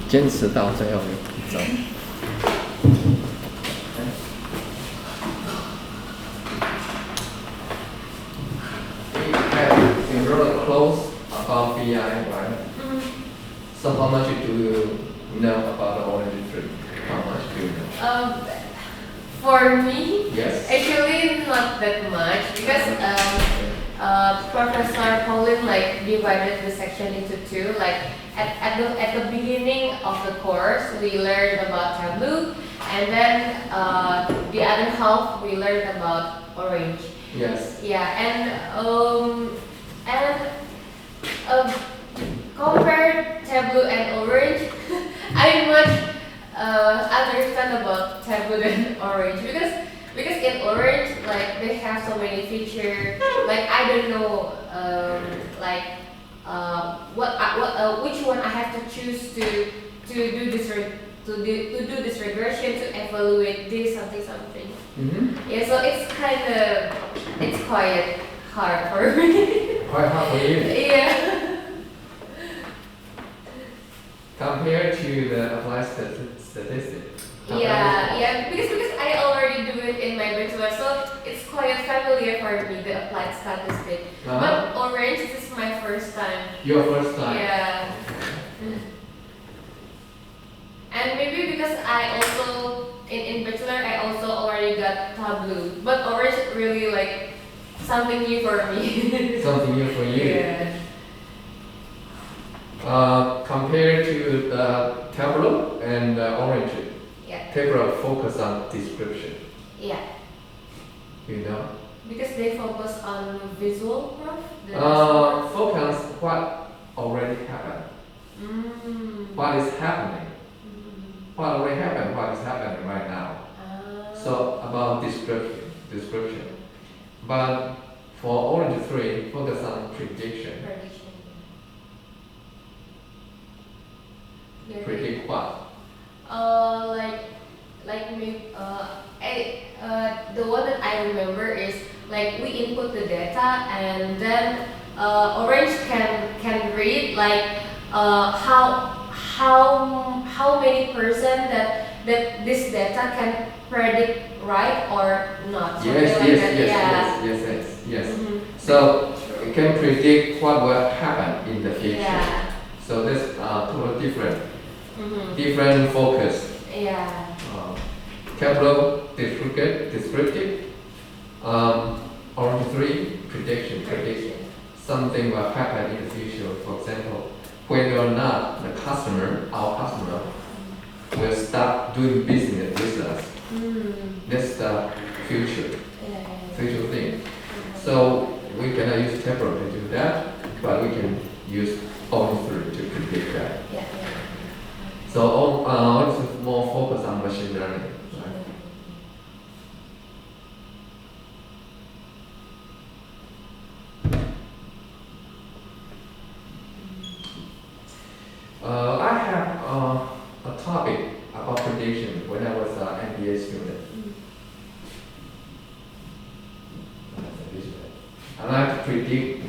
坚持到最后一周。We wrote close about BI, right? So how much do you know about the orange tree? How much do you know? For me, Yes. actually not that much because Professor Pauline divided the section into two. At the beginning of the course, we learned about Tableau, and then the other half we learned about Orange. Yes. Yeah, compare Tableau and Orange, I much understand about Tableau than Orange because in Orange they have so many features. I don't know which one I have to choose to do this to do this regression to evaluate this something. Mm-hmm. Yeah, so it's quite hard for me. Quite hard for you. Yeah. Compared to the applied statistics. Yeah, because I already do it in my bachelor, so it's quite familiar for me, the applied statistics. But Orange, this is my first time. Your first time? Yeah. And maybe because I also, in bachelor, I also already got Tableau. But Orange is really something new for me. Something new for you? Yeah. Compared to the Tableau and Orange, Yeah. Tableau focus on description. Yeah. You know? Because they focus on visual, Prof? Focus what already happened. What is happening. What already happened, what is happening right now. So about description. But for Orange 3, focus on prediction. Predict what? The one that I remember is we input the data and then Orange can read how many percent that this data can predict right or not. Yes. So it can predict what will happen in the future. Yeah. So that's totally different. Different focus. Yeah. Tableau descriptive. Orange 3 prediction. Something will happen in the future. For example, whether or not our customer, will start doing business with us. That's the future thing. So we cannot use Tableau to do that, but we can use Orange 3 to predict that. Yeah. So Orange is more focused on machine learning. I have a topic about prediction when I was an MBA student. I like to predict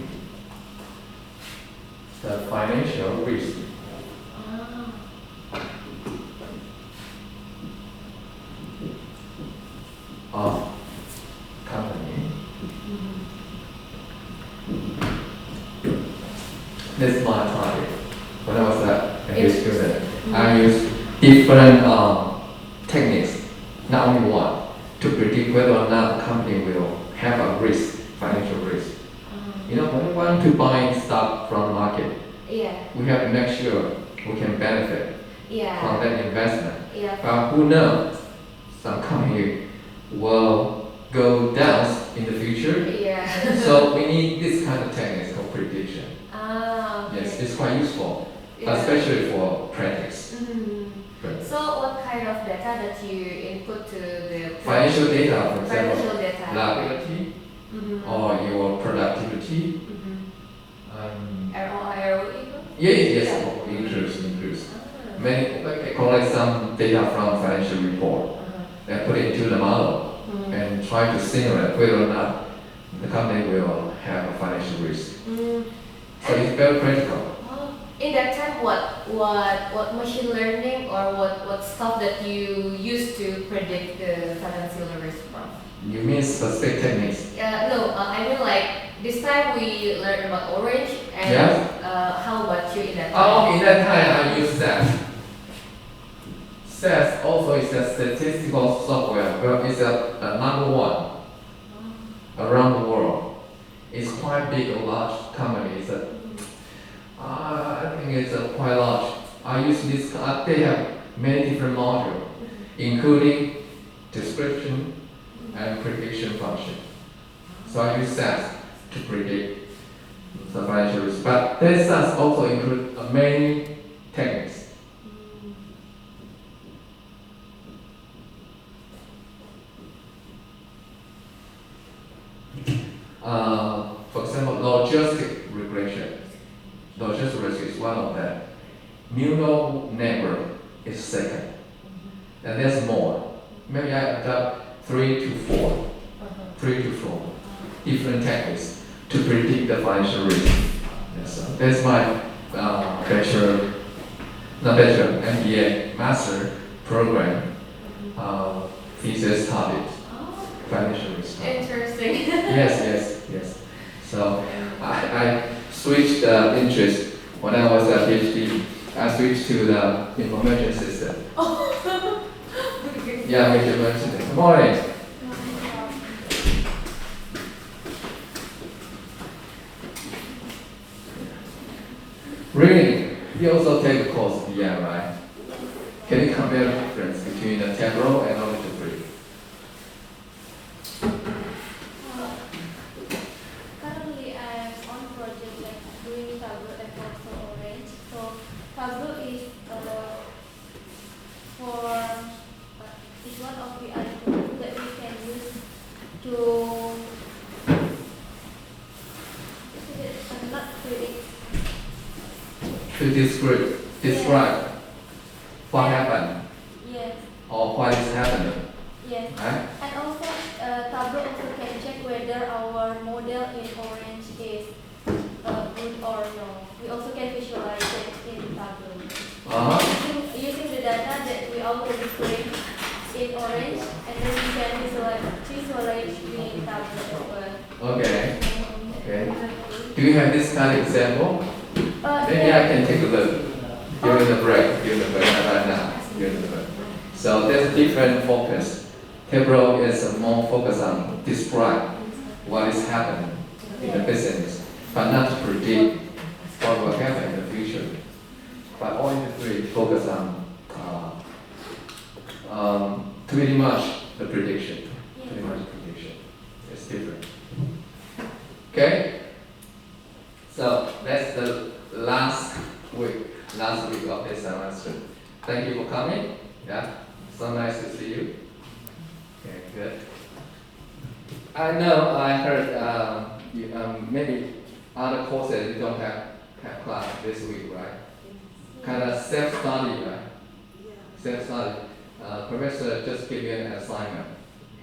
the financial risk of company. That's my topic. When I was an MBA student, I used different techniques, not only one, to predict whether or not the company will have a risk, financial risk. When we want to buy stock from the market, we have to make sure we can benefit from that investment. But who knows, some company will go down in the future. So we need this kind of techniques called prediction. Yes, it's quite useful, especially for practice. So what kind of data that you input to the financial data, for example, financial data. liability or your productivity. ROE? Yes, increase. Many collect some data from financial report and put it into the model and try to simulate whether or not the company will have a financial risk. Mm. So it's very critical. In that time, what machine learning or what stuff that you use to predict the financial risk from? You mean specific techniques? No, I mean like this time we learned about orange and Yes. how about you in that time? Oh, in that time I use SAS. SAS also is a statistical software, but it's a number one around the world. It's quite big, a large company. I think it's quite large. I use this. They have many different modules, including description and prediction function. So I use SAS to predict the financial risk. But this SAS also includes many techniques. For example, logistic regression. Logistic regression is one of them. Neural network is second. And there's more. Maybe I adopt 3 to 4 different techniques to predict the financial risk. Yes, that's my MBA master program thesis topic. Financial risk. Interesting. Yes. So I switched interest when I was a PhD. I switched to the information system. Yeah, information system. Good morning. Really, you also take a course BI, right? Can you compare the difference between the Tableau and knowledge free? Currently, I am on project like doing Tableau and also Orange. So Tableau is is one of the tools that we can use to not predict. To describe what happened Yes. or what is happening, Yes. right? And also, Tableau also can check whether our model in Orange is good or no. We also can visualize it in Tableau. Using the data that we already create in Orange, and then we can visualize in Tableau as well. Okay. Do you have this kind of example? Maybe Yeah. I can take a look during the break, right now. So there's a different focus. Tableau is more focused on describe what is happening in the business, but not to predict what will happen in the future. But all in the three focus on pretty much the prediction. It's different. Okay? So that's the last week of this semester. Thank you for coming. Yeah, so nice to see you. Okay, good. I know I heard maybe other courses you don't have class this week, right? Kind of self-study, right? Self-study. Professor just gave you an assignment.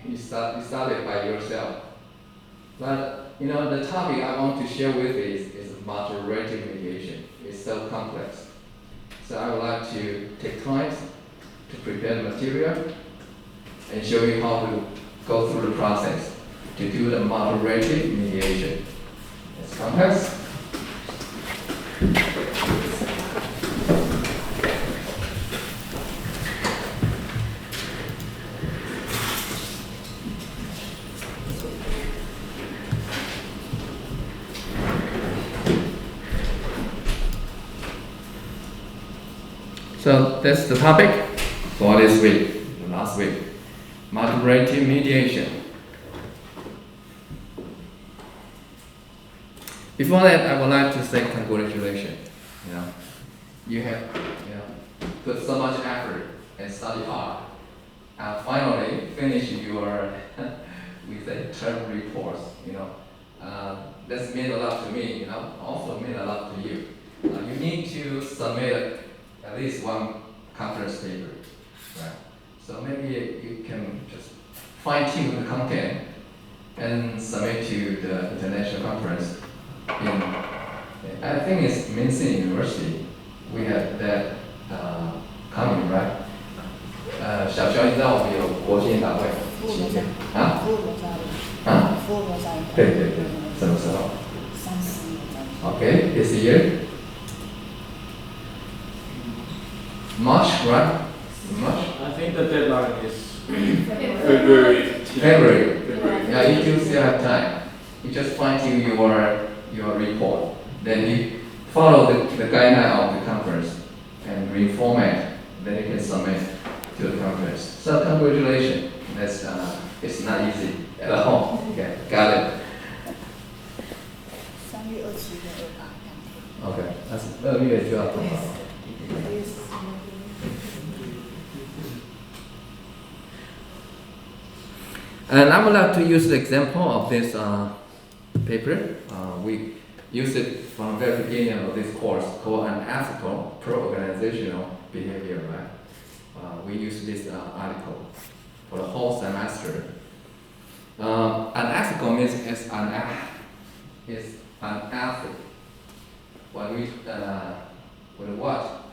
You studied by yourself. But the topic I want to share with you is moderated mediation. It's so complex. So I would like to take time to prepare the material and show you how to go through the process to do the moderated mediation. It's complex. So that's the topic for this week, the last week. Moderated mediation. Before that, I would like to say congratulations. You have put so much effort and study hard. And finally finish your with a term report. That's mean a lot to me. Also mean a lot to you. You need to submit at least one conference paper, right? So maybe you can just fine-tune the content and submit to the international conference in, I think it's Minsk University. We have that coming, right? 小肖，你知道我们有国际研讨会？啊？对对对，什么时候？Okay, this year. March, right? March? I think the deadline is February. February. Yeah, you do still have time. You just fine tune your report. Then you follow the guideline of the conference and reformat. Then you can submit to the conference. So congratulations. That's it's not easy at all. Okay, got it. 3月27日2日 Okay, that's 2月就要通报。And I would like to use the example of this paper. We used it from the very beginning of this course called unethical pro-organizational behavior, right? We use this article for the whole semester. Unethical means it's unethical. When what?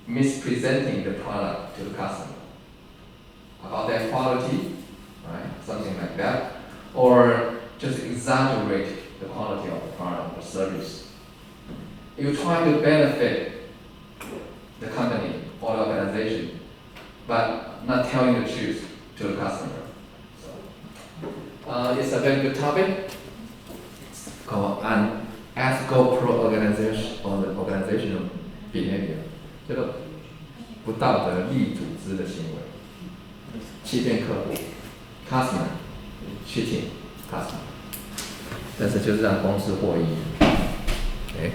Mispresenting the product to the customer about their quality, right? Something like that, or just exaggerate the quality of the product or service. You try to benefit the company or the organization, but not telling the truth to the customer. So, it's a very good topic. It's called unethical pro-organization or the organizational behavior. 这个不道德利组织的行为，欺骗客户 ，customer cheating customer， 但是就是让公司获益。Okay.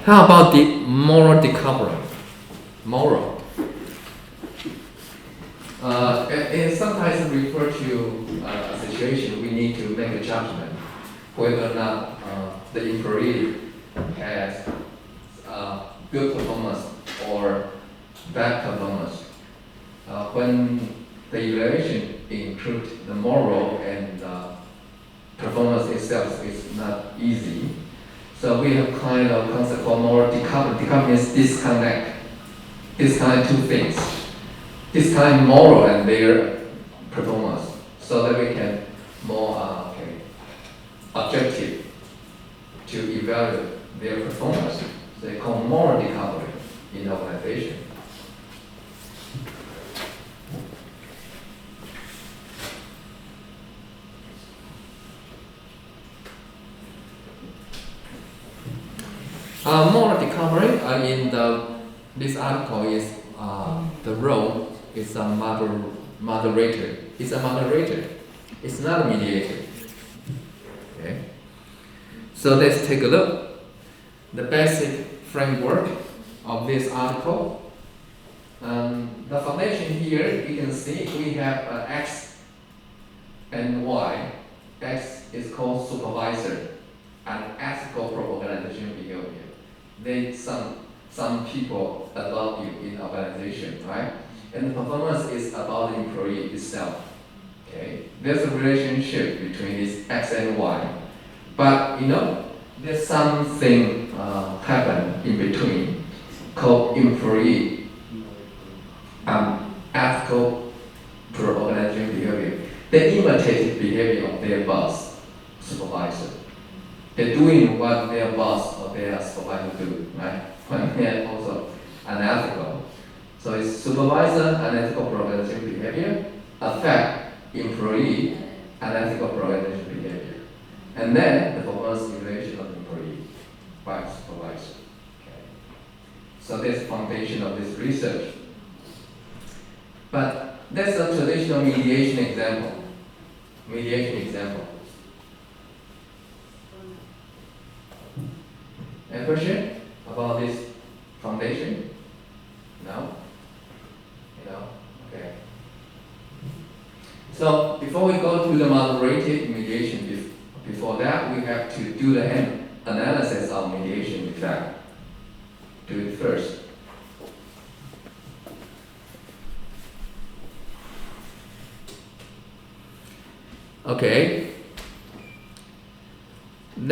How about the moral decoupling? Moral. It sometimes refer to a situation we need to make a judgment whether or not the employee has good performance or bad performance. When the evaluation includes the moral and performance itself is not easy. So we have kind of concept called moral decoupling. Decoupling is disconnect two things. Disconnect moral and their performance so that we can more objective to evaluate their performance. So they call moral decoupling in the organization. Moral decoupling in this article is the role is a moderator. It's a moderator. It's not a mediator. Okay. So let's take a look. The basic framework of this article. The foundation here, you can see we have X and Y. X is called supervisor and ethical pro-organizational behavior. They some people above you in organization, right? And the performance is about the employee itself. Okay, there's a relationship between this X and Y, but there's something happen in between called employee ethical pro-organizational behavior. They imitate the behavior of their boss, supervisor. They're doing what their boss or their supervisor do, right? When they're also unethical. So it's supervisor unethical pro-organizational behavior affect employee unethical pro-organizational behavior. And then the performance evaluation of employee by supervisor. Okay. So that's the foundation of this research. But that's a traditional mediation example. Any question about this foundation? No? Okay. So before we go to the moderated mediation, before that we have to do the analysis of mediation effect. Do it first. Okay,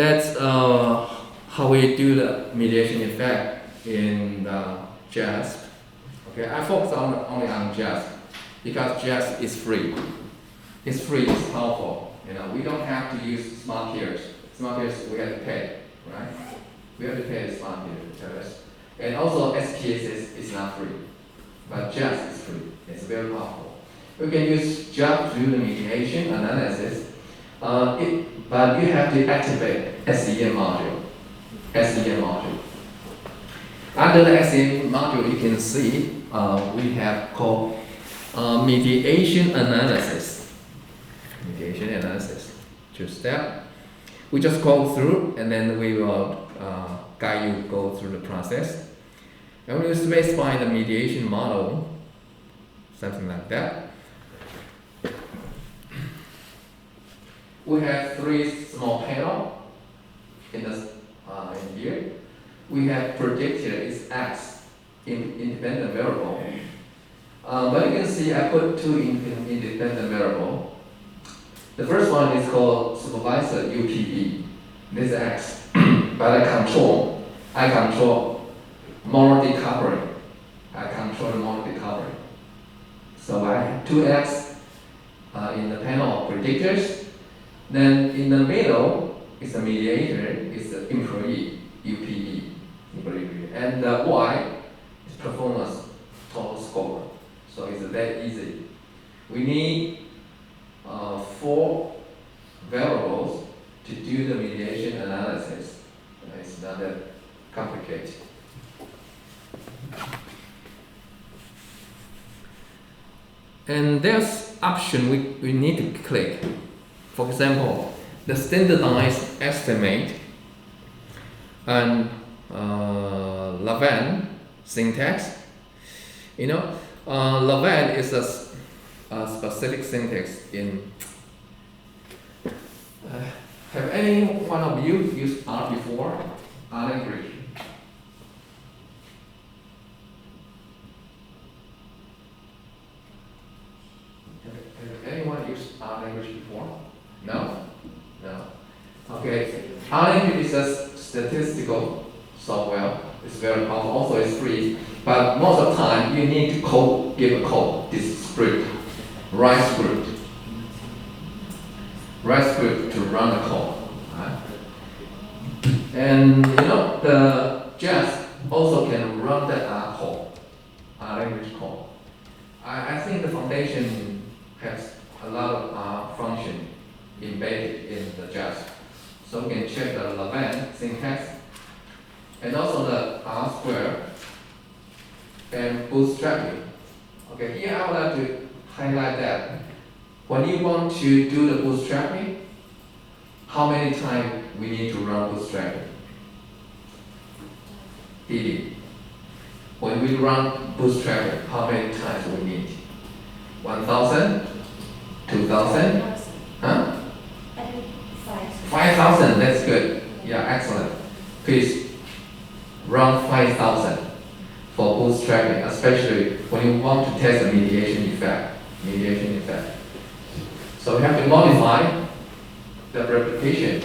That's how we do the mediation effect in the JASP. Okay, I focus only on JASP because JASP is free. It's free, it's powerful. We don't have to use smart tiers. Smart tiers we have to pay, right? We have to pay the smart tiers. And also SPSS is not free, but JASP is free. It's very powerful. We can use JASP to do the mediation analysis. But you have to activate SEM module. SEM module. Under the SEM module, you can see we have called mediation analysis. Mediation analysis. 2 steps. We just go through, and then we will guide you go through the process. And we will specify the mediation model, something like that. We have 3 small panels in here. We have predicted is X independent variable. But you can see I put 2 independent variables. The first one is called supervisor UPB. This is X. But I control moral decoupling. I control the moral decoupling. So I have 2X in the panel of predictors. Then in the middle is the mediator, is the employee, UPE, and the Y is performance total score. So it's that easy. We need 4 variables to do the mediation analysis. It's not that complicated. And there's option we need to click. For example, the standardized estimate and Lavin syntax. Lavin is a specific syntax in. Have any one of you used R before? R language. Have anyone used R language before? No? No. Okay. R language is a statistical software. It's very powerful. Also, it's free. But most of the time, you need to give a code, this script, write script to run the code. Right? And the JASP also can run the R code, R language code. I think the foundation has a lot of R function embedded in the JASP. So we can check the Lavin syntax and also the R square and bootstrapping. Okay, here I would like to highlight that when you want to do the bootstrapping, how many times we need to run bootstrapping? DD. When we run bootstrapping, how many times we need? 1,000? 2,000? Huh? 5,000, that's good. Yeah, excellent. Please run 5,000 for bootstrapping, especially when you want to test the mediation effect. So we have to modify the replication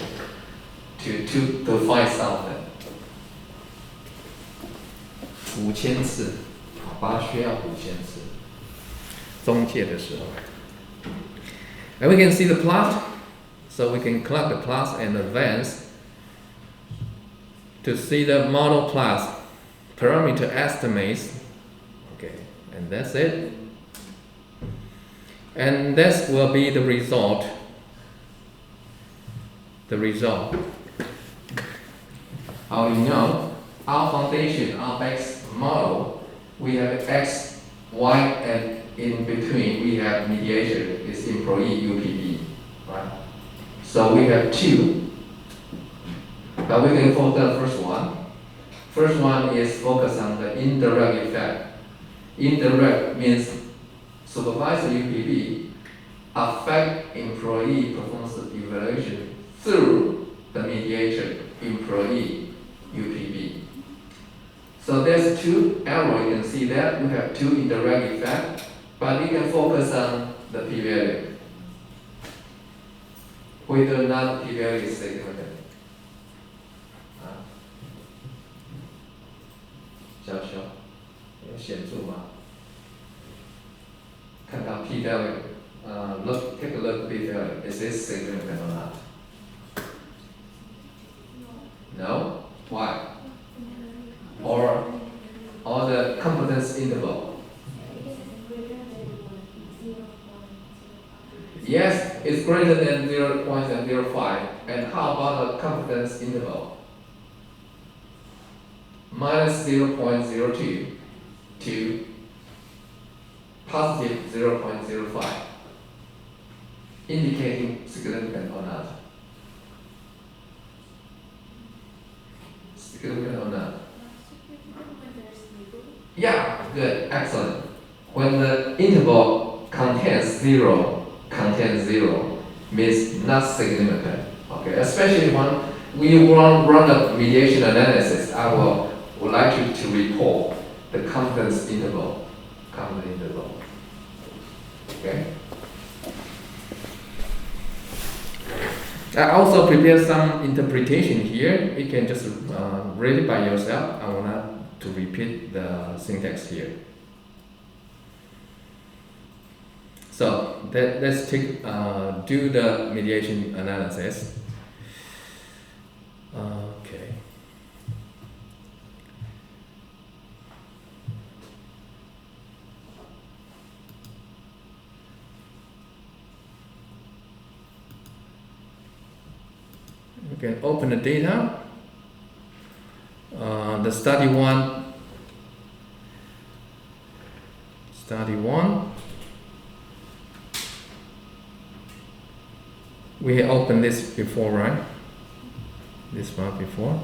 to 5,000. 5,000次，把它需要5,000次。中介的时候。And we can see the plot, so we can collect the plots and advance to see the model plots, parameter estimates. Okay, and that's it. And this will be the result. How do you know? Our foundation, our base model, we have X, Y, and in between we have mediation, is employee UPB, right? So we have 2, but we can focus on the first one. First one is focus on the indirect effect. Indirect means supervisor UPB affect employee performance evaluation through the mediator employee UPB. So there's 2 arrows, you can see that we have 2 indirect effects, but we can focus on the p-value. Whether or not p-value is significant. 小小有显著吗？看到 p value， look take a look p value. Is this significant or not? No. Why? Or the confidence interval. Yes, it's greater than 0.05. And how about the confidence interval? Minus 0.02 to positive 0.05, indicating significant or not. Significant or not? Yeah, good, excellent. When the interval contains zero, means not significant. Okay, especially when we run a mediation analysis, I would like you to report the confidence interval. Okay. I also prepare some interpretation here. You can just read it by yourself. I will not to repeat the syntax here. So let's do the mediation analysis. Okay. You can open the data. The study one. We opened this before, right? This one before.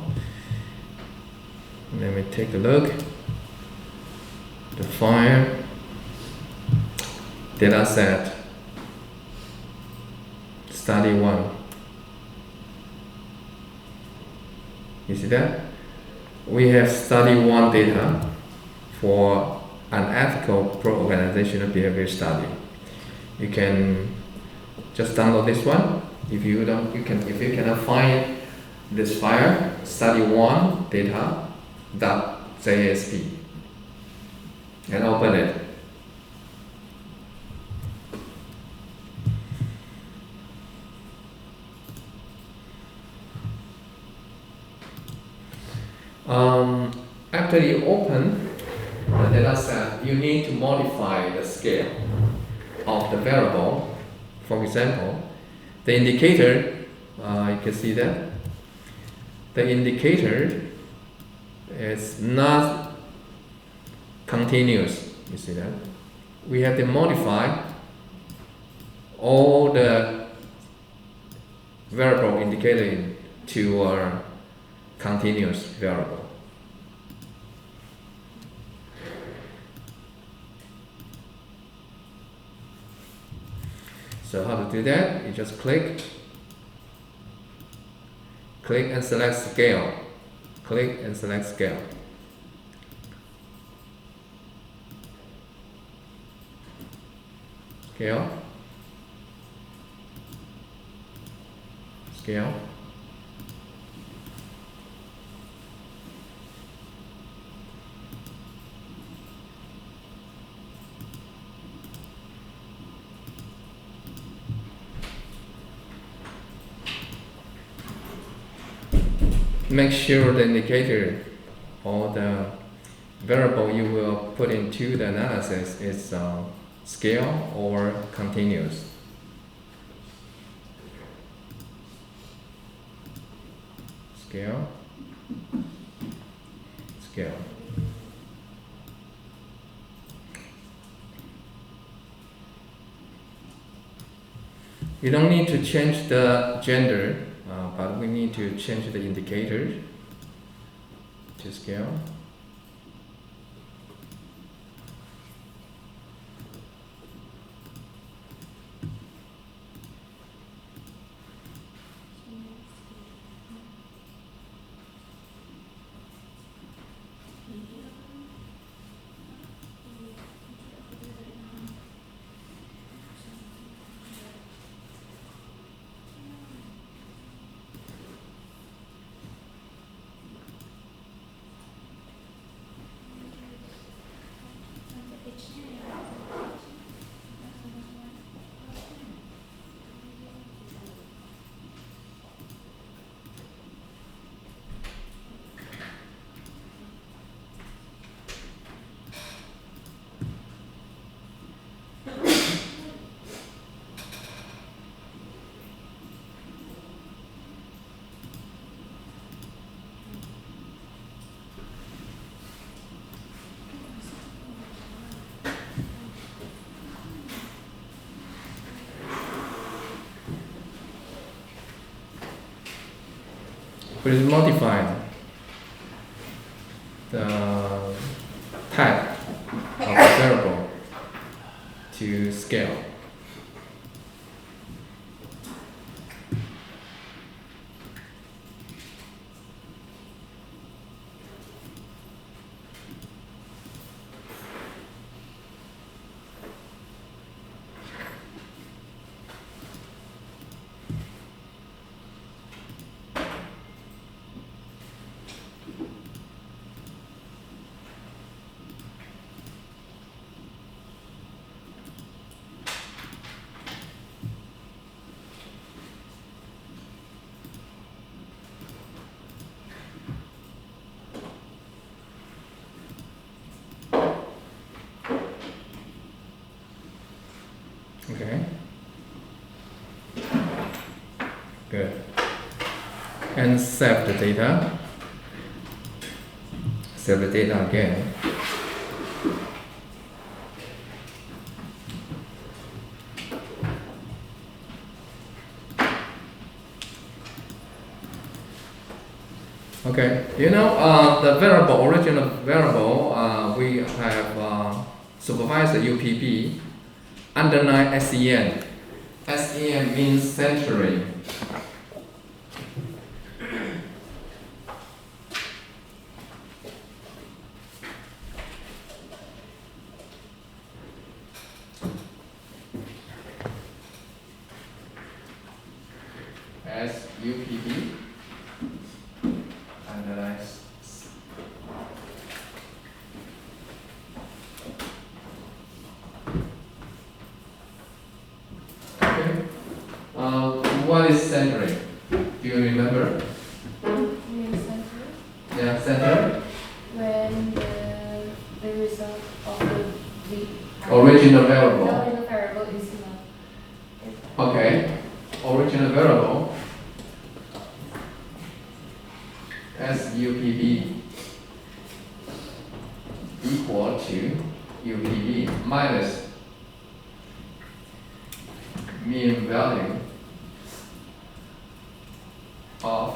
Let me take a look. The file, data set, study one. You see that? We have study one data for an ethical pro-organizational behavior study. You can just download this one. If you cannot find this file, study one data.jasp, and open it. After you open the data set, you need to modify the scale of the variable. For example, the indicator, you can see that the indicator is not continuous. You see that? We have to modify all the variable indicator to a continuous variable. So how to do that? You just click and select scale. Click and select scale. Scale. Make sure the indicator or the variable you will put into the analysis is scale or continuous. Scale. You don't need to change the gender, but we need to change the indicator to scale. Please modify the type of the variable to scale. Okay. Good. And save the data. Save the data again. Okay, the variable, original variable, we have supervised UPB underline SEN. SEN means centering. UPB underline. Okay. What is centering? Do you remember? Yeah, center. When the result of the Original variable. the original variable is not. Okay. Original variable. SUPB equal to UPB minus mean value of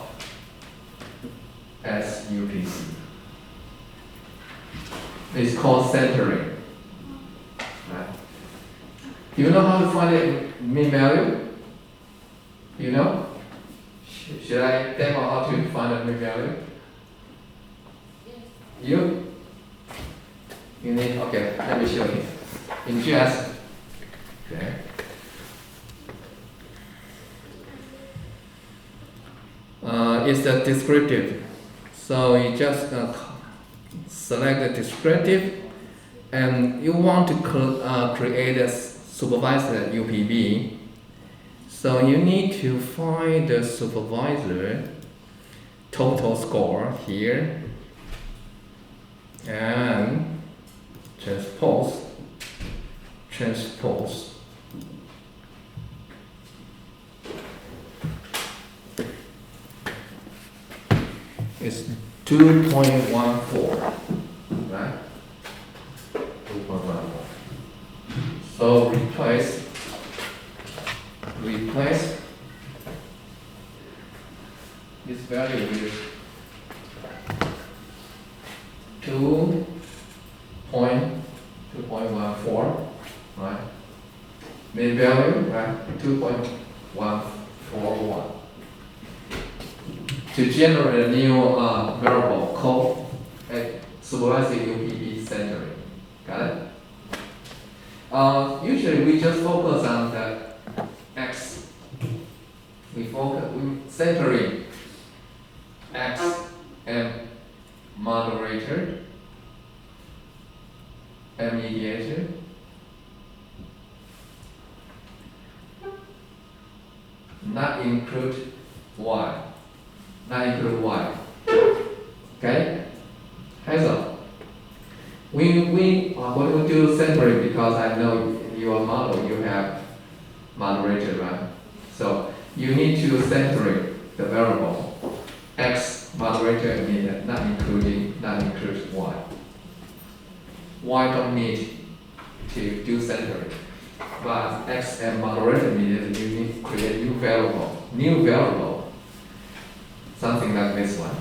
SUPC. It's called centering. Right. Do you know how to find a mean value? You know? Should I demo how to find a mean value? You? You need, okay, let me show you. In JASP, okay. It's a descriptive. So you just select the descriptive and you want to create a supervisor UPB. So you need to find the supervisor total score here and transpose. It's 2.14, right? 2.14. So replace this value with 2.14, right? Mean value, right? 2.141. To generate a new variable called supervising UPB centering. Got it? Usually we just focus on the X. We centering X and moderator and mediator. Not include Y. Not include Y. Okay? Hazel. We do centering because I know your model you have moderator, right? So you need to centering the variable X moderator and mediator, not include Y. Y don't need to do centering. But X and moderator mediator, you need to create new variable. So something like this one,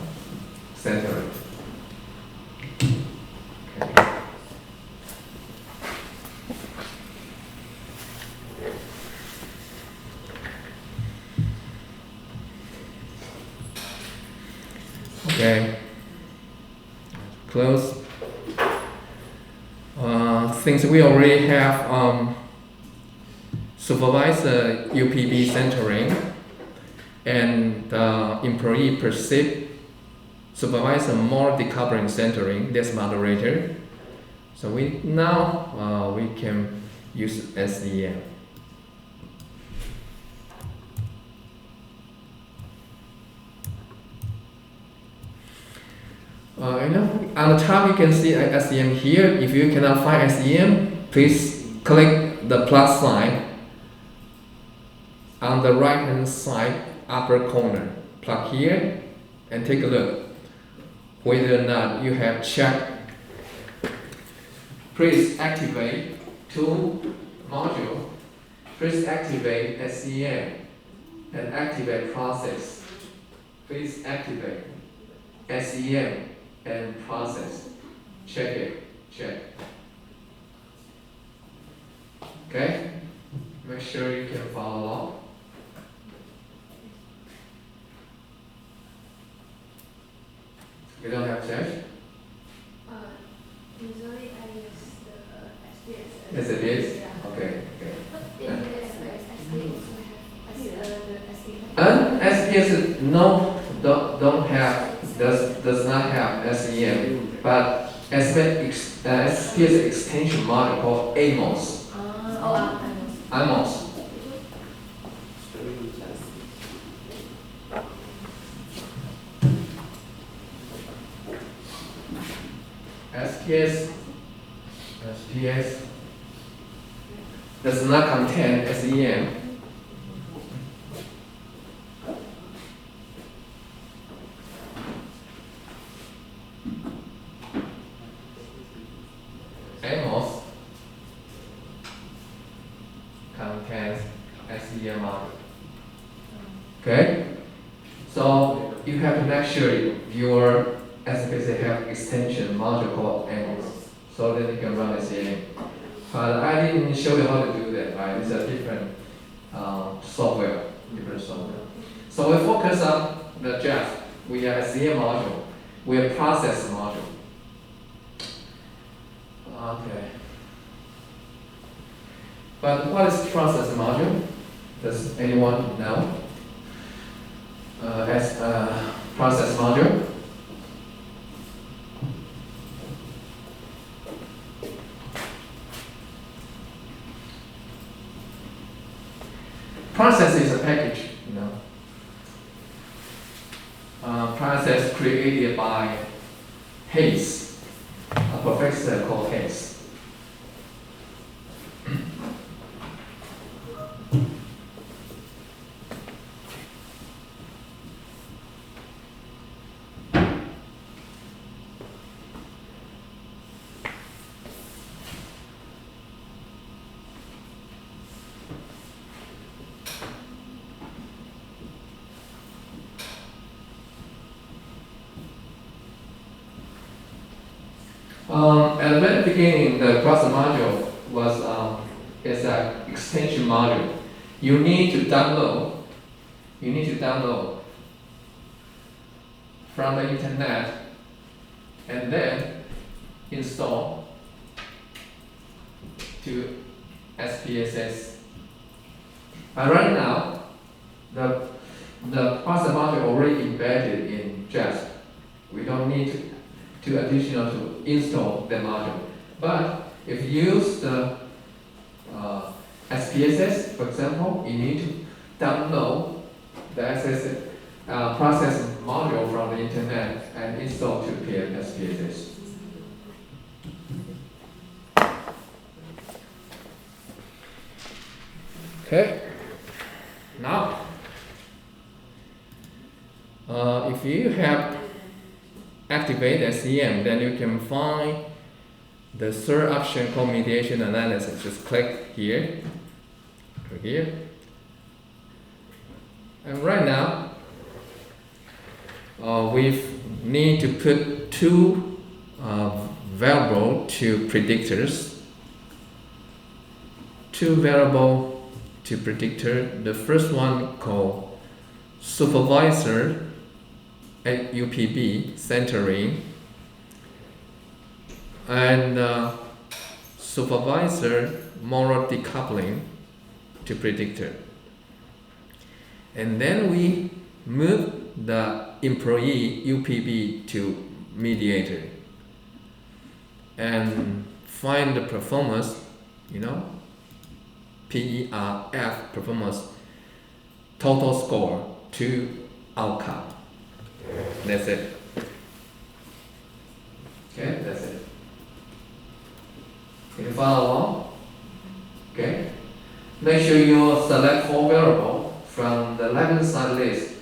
center it. Okay. Close. Since we already have supervisor UPB centering and employee perceive supervisor more decoupling centering, this moderator. So we now we can use SEM. On the top you can see SEM here. If you cannot find SEM, please click the plus sign on the right hand side upper corner. Plug here and take a look whether or not you have checked. Please activate tool module. Please activate SEM and activate process. Please activate SEM and process. Check it. Check. Okay? Make sure you can follow along. You don't have check? Usually I use the SPS. Yes, it is? Yeah. Okay. But in the SPS also have And SPS don't have does not have SEM, but SPS extension module called AMOS. AMOS. SPS does not contain SEM. AMOS contains SEM module. Okay? So you have to make sure your SPS have extension module called AMOS, so that you can run SEM. But I didn't show you how to do that, right? It's a different software. So we focus on the JASP. We have SEM module. We have process module. Okay. But what is process module? Does anyone know? As process module. Process is a package, you know. Process created by Hayes, a professor called Hayes. At the very beginning, the process module was is an extension module. You need to download from the internet and then install to SPSS. But right now, the process module already embedded in JASP. We don't need to additional to install the module. But if you use the SPSS, for example, you need to download the process module from the internet and install to SPSS. Okay. Now, if you have activate SEM, then you can find the third option called mediation analysis. Just click here, and right now we need to put two variable to predictors. Two variable to predictor. The first one called supervisor at UPB centering, and supervisor moral decoupling to predictor. And then we move the employee UPB to mediator and find the performance, PERF, performance, total score to outcome. That's it. Okay, that's it. Can you follow along? Okay. Make sure you select 4 variables from the left-hand side list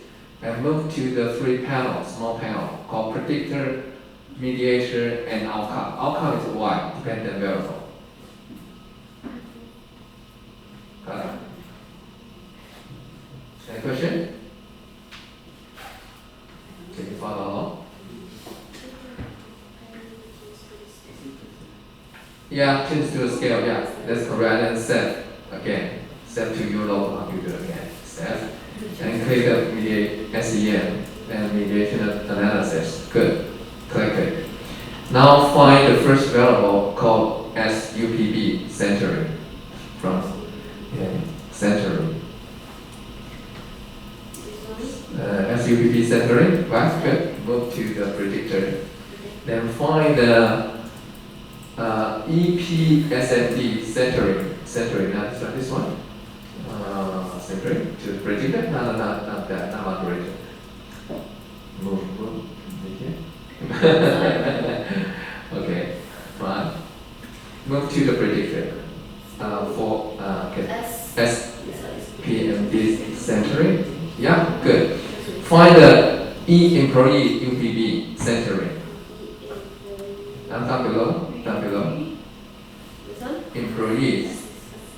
and move to the 3 panels, small panel, called predictor, mediator, and outcome. Outcome is Y, dependent variable. Got it? Any question? Can you follow along? Yeah, change to a scale, yeah, that's correct. And save again. Save to your local computer again. Save. And click the SEM and mediation analysis. Good. Click it. Now find the first variable called SUPB, centering. From centering. SUPB centering, right? Good. Move to the predictor. Then find the EPSMD centering, not this one. Centering to predictor? No, not that, not moderator. Move. Okay, fine. Move to the predictor. For SPMD centering. Yeah, good. Find the employee UPB centering. Down below. Employees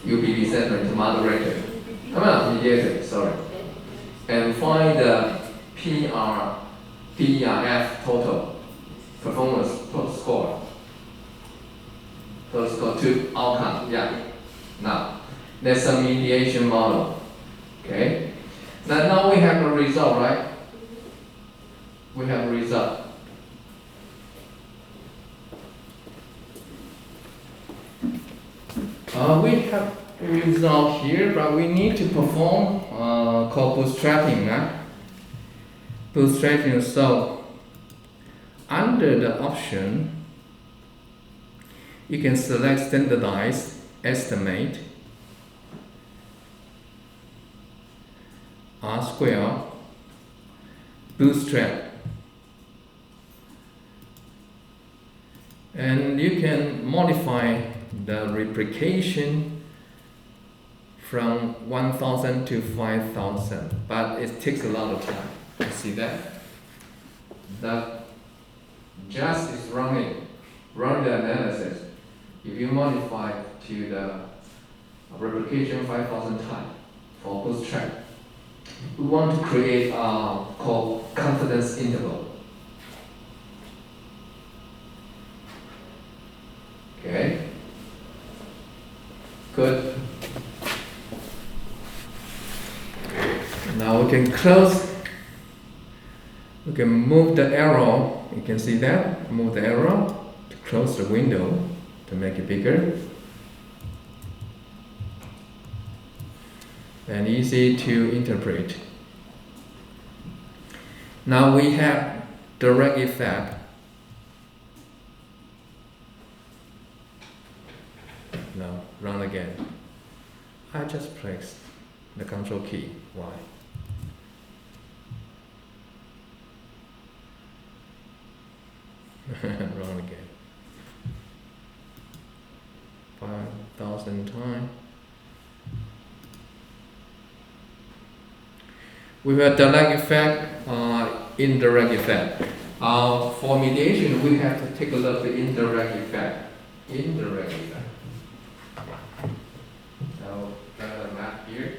UPB centering to moderator. Mediator, sorry. And find the PERF total performance total score. Total score to outcome. Yeah. Now that's a mediation model. Okay. Now we have a result, right? We have a result. We have a result here, but we need to perform called bootstrapping. Bootstrapping. So under the option, you can select standardize, estimate, R square, bootstrap. And you can modify the replication from 1,000 to 5,000, but it takes a lot of time. You see that? The JASP is run the analysis. If you modify to the replication 5,000 times for bootstrap, we want to create a called confidence interval. Okay. Good. Now we can close. We can move the arrow. You can see that. Move the arrow to close the window to make it bigger. And easy to interpret. Now we have direct effect. Now run again. I just pressed the control key. Why? Run again. 5,000 times. We have direct effect, indirect effect. For mediation, we have to take a look at the indirect effect. Indirect effect. So, got a map here.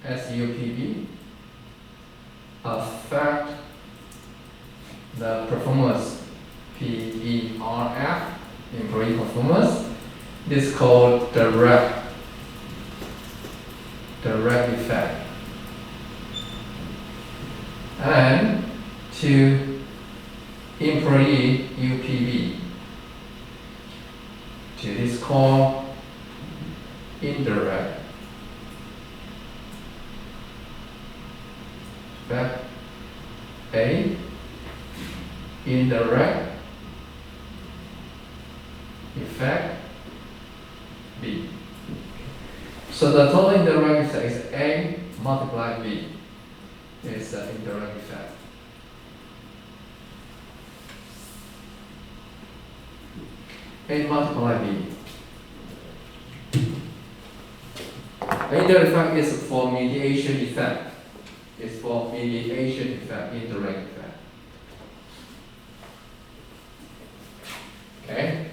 SUPB affect the performance, PERF, employee performance. This is called direct effect. And to employee UPB, to this called indirect effect A, indirect effect B. So the total indirect effect is A multiplied B. Is the indirect effect. A multiplied B. The indirect effect is for mediation effect. It's for mediation effect, indirect effect. Okay?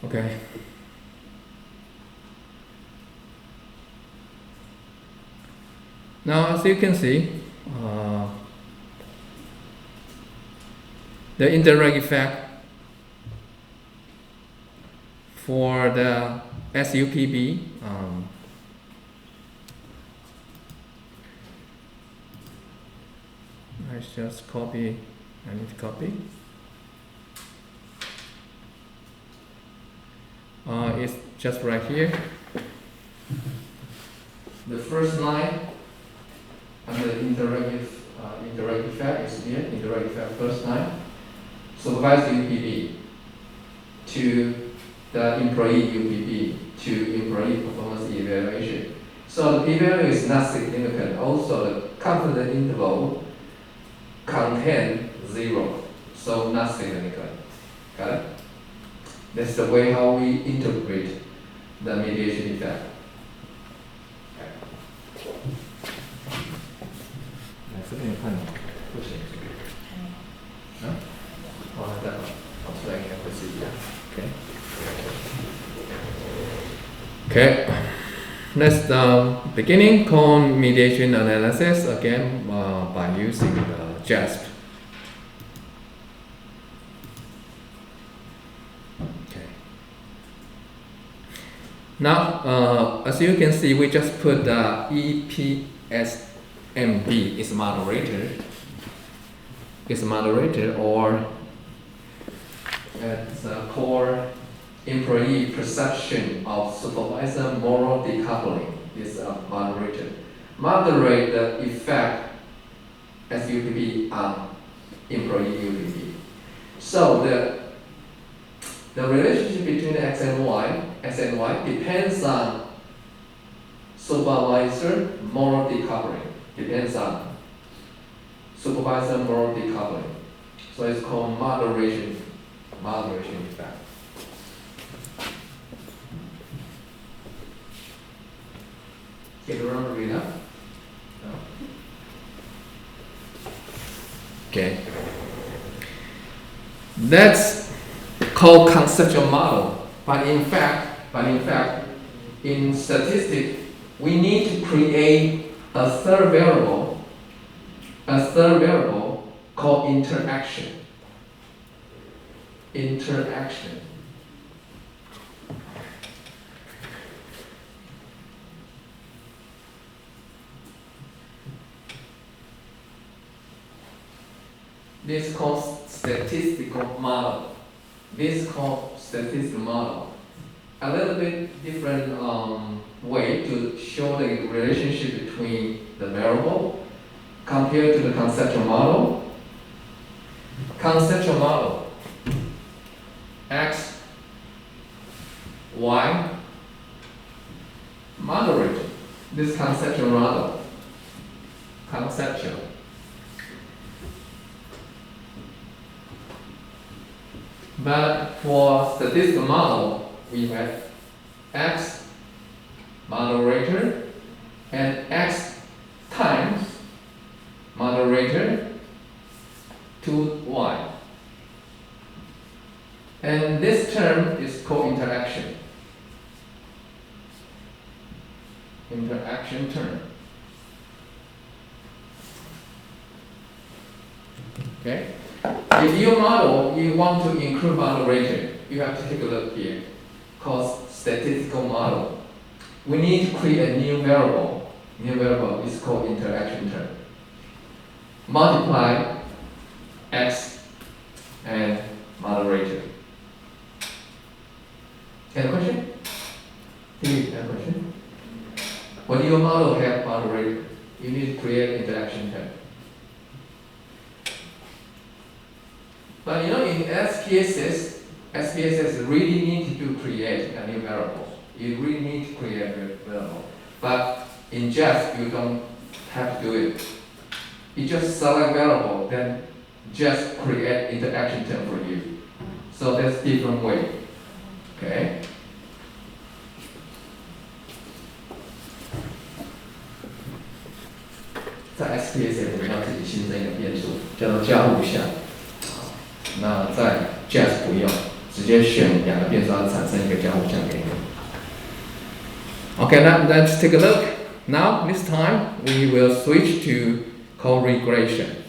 Okay. Now, as you can see, the indirect effect for the SUPB, let's just copy. I need to copy. It's just right here. The first line under the indirect effect is here. Indirect effect first line. Supervisor UPB to the employee UPB to employee performance evaluation. So the p-value is not significant. Also, the confidence interval contain 0, so not significant. Got it? That's the way how we interpret the mediation effect. Okay, let's beginning con mediation analysis again by using the JASP. Okay. Now, as you can see, we just put the EPSMB is moderator, or it's a core employee perception of supervisor moral decoupling is a moderator. Moderate the effect SUPB on employee UPB. So the relationship between X and Y depends on supervisor moral decoupling. Depends on supervisor moral decoupling. So it's called moderation effect. Get around read up? No. Okay. That's called conceptual model. But in fact, in statistics, we need to create a third variable called interaction. This is called statistical model. A little bit different way to show the relationship between the variable compared to the conceptual model. Conceptual model, X, Y, moderator. This conceptual model. But for statistical model, we have X moderator and X times moderator to Y. interaction term. Okay? If your model, you want to include moderator, you have to take a look here. Called statistical model. We need to create a new variable. New variable is called interaction term. Multiply x and moderator. Any question? Any question? When your model have moderator, you need to create interaction term. But in SPSS really need to create a new variable. You really need to create a variable. But in JASP, you don't have to do it. You just select variable, then just create interaction term for you. So that's different way. Okay?在 SPSS 我们要自己新增一个变数，叫做交互项。那在 JASP 不用，直接选两个变数，它产生一个交互项给你。Okay, now let's take a look. Now, this time we will switch to code regression.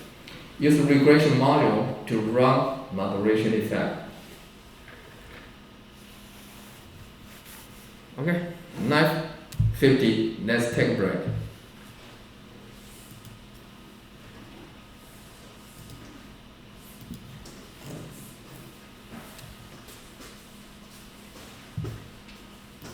Use the regression module to run moderation effect. Okay, 9:50. Let's take a break.